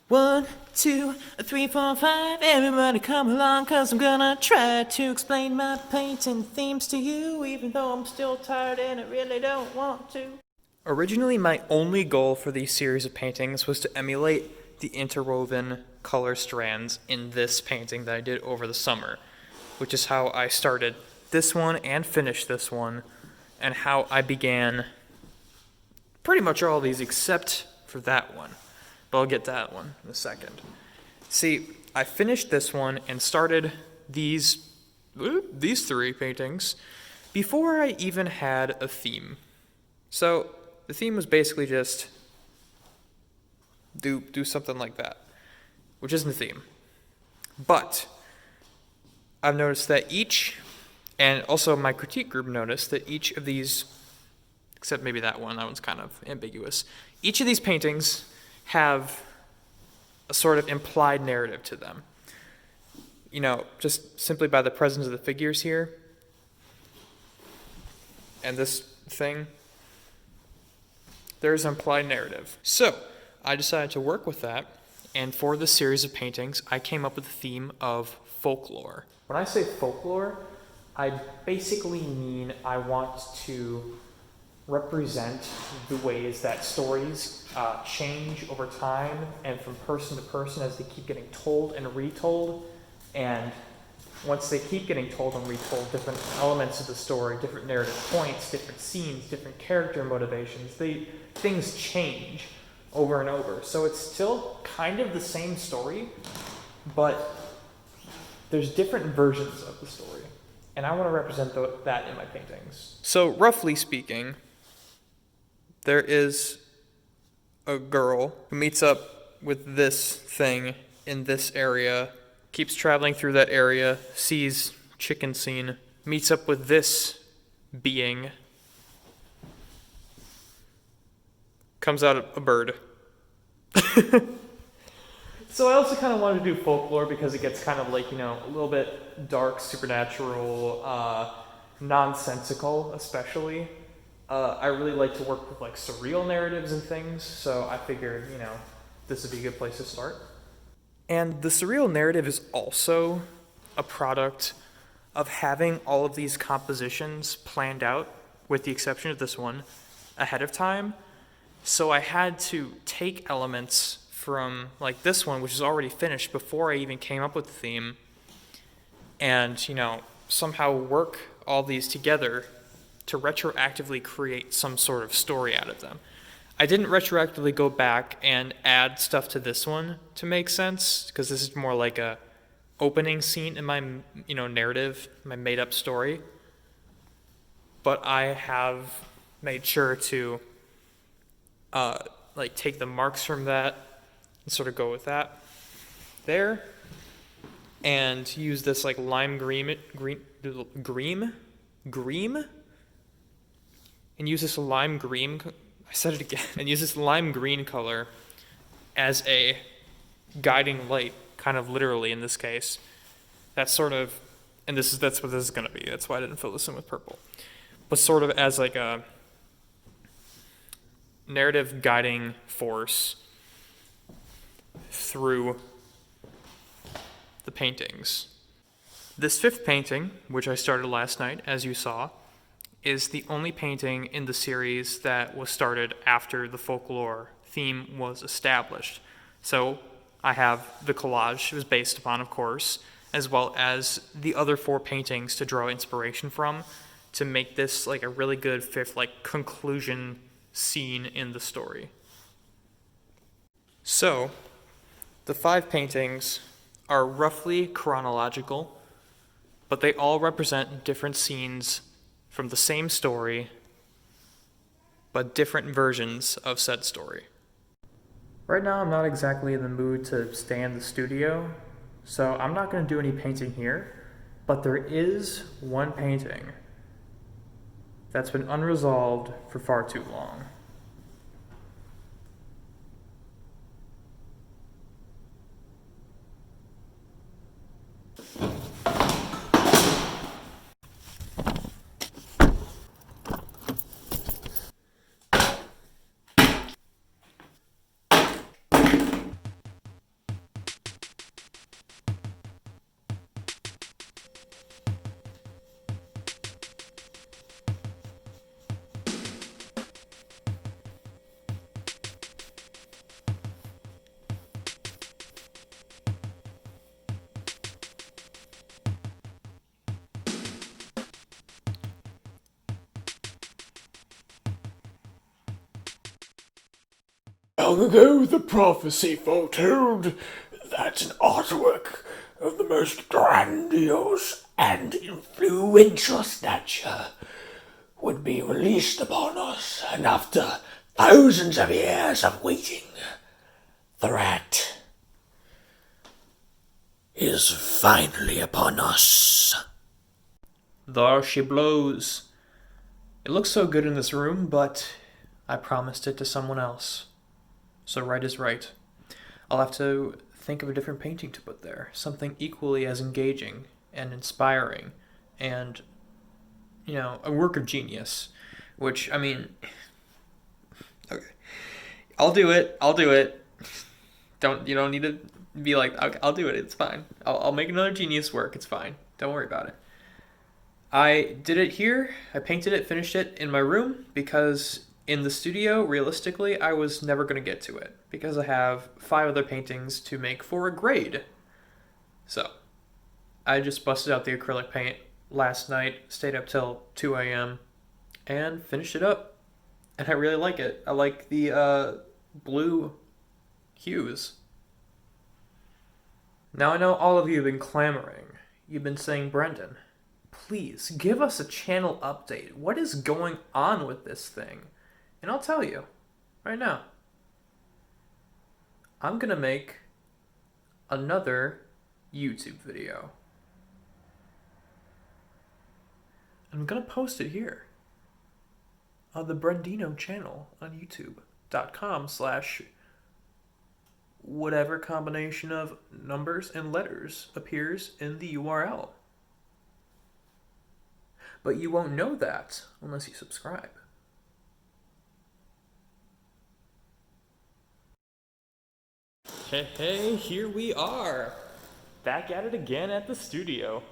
1, 2, 3, 4, 5. Everybody come along, cause I'm gonna try to explain my painting themes to you, even though I'm still tired and I really don't want to. Originally, my only goal for these series of paintings was to emulate the interwoven color strands in this painting that I did over the summer, which is how I started this one and finished this one, and how I began pretty much all of these except for that one. But I'll get to that one in a second. See, I finished this one and started these three paintings before I even had a theme. So the theme was basically just do something like that, which isn't a theme. But I've noticed that each, and also my critique group noticed that each of these, except maybe that one's kind of ambiguous, each of these paintings have a sort of implied narrative to them. You know, just simply by the presence of the figures here and this thing, there's an implied narrative. So I decided to work with that, and for this series of paintings, I came up with the theme of folklore. When I say folklore, I basically mean I want to represent the ways that stories change over time and from person to person as they keep getting told and retold. And once they keep getting told and retold, different elements of the story, different narrative points, different scenes, different character motivations, things change over and over. So it's still kind of the same story, but there's different versions of the story. And I want to represent that in my paintings. So roughly speaking, there is a girl who meets up with this thing in this area, keeps traveling through that area, sees chicken scene, meets up with this being, comes out a bird. So I also kind of wanted to do folklore because it gets kind of like, a little bit dark, supernatural, nonsensical especially. I really like to work with like surreal narratives and things, so I figured, this would be a good place to start. And the surreal narrative is also a product of having all of these compositions planned out, with the exception of this one, ahead of time. So I had to take elements from like this one, which is already finished before I even came up with the theme, and, somehow work all these together to retroactively create some sort of story out of them. I didn't retroactively go back and add stuff to this one to make sense, because this is more like a opening scene in my, narrative, my made-up story. But I have made sure to, take the marks from that and sort of go with that there, and use this like lime green, and use this lime green, I said it again, and use this lime green color as a guiding light, kind of literally in this case. That's sort of, and that's what this is going to be. That's why I didn't fill this in with purple. But sort of as like a narrative guiding force through the paintings. This fifth painting, which I started last night, as you saw, is the only painting in the series that was started after the folklore theme was established. So I have the collage it was based upon, of course, as well as the other four paintings to draw inspiration from to make this like a really good fifth conclusion scene in the story. So the 5 paintings are roughly chronological, but they all represent different scenes from the same story, but different versions of said story. Right now I'm not exactly in the mood to stay in the studio, so I'm not going to do any painting here, but there is one painting that's been unresolved for far too long. Long ago, the prophecy foretold that an artwork of the most grandiose and influential stature would be released upon us, and after thousands of years of waiting, the rat is finally upon us. There she blows. It looks so good in this room, but I promised it to someone else. So right is right. I'll have to think of a different painting to put there. Something equally as engaging and inspiring and, a work of genius. Which, I mean, okay. I'll do it. I'll do it. You don't need to be like, okay, I'll do it. It's fine. I'll make another genius work. It's fine. Don't worry about it. I did it here. I painted it, finished it in my room because in the studio, realistically, I was never going to get to it because I have 5 other paintings to make for a grade. So, I just busted out the acrylic paint last night, stayed up till 2 a.m., and finished it up. And I really like it. I like the blue hues. Now I know all of you have been clamoring. You've been saying, Brendan, please give us a channel update. What is going on with this thing? And I'll tell you right now. I'm going to make another YouTube video. I'm going to post it here on the Brendino channel on youtube.com/ whatever combination of numbers and letters appears in the URL. But you won't know that unless you subscribe. Hey, here we are. Back at it again at the studio.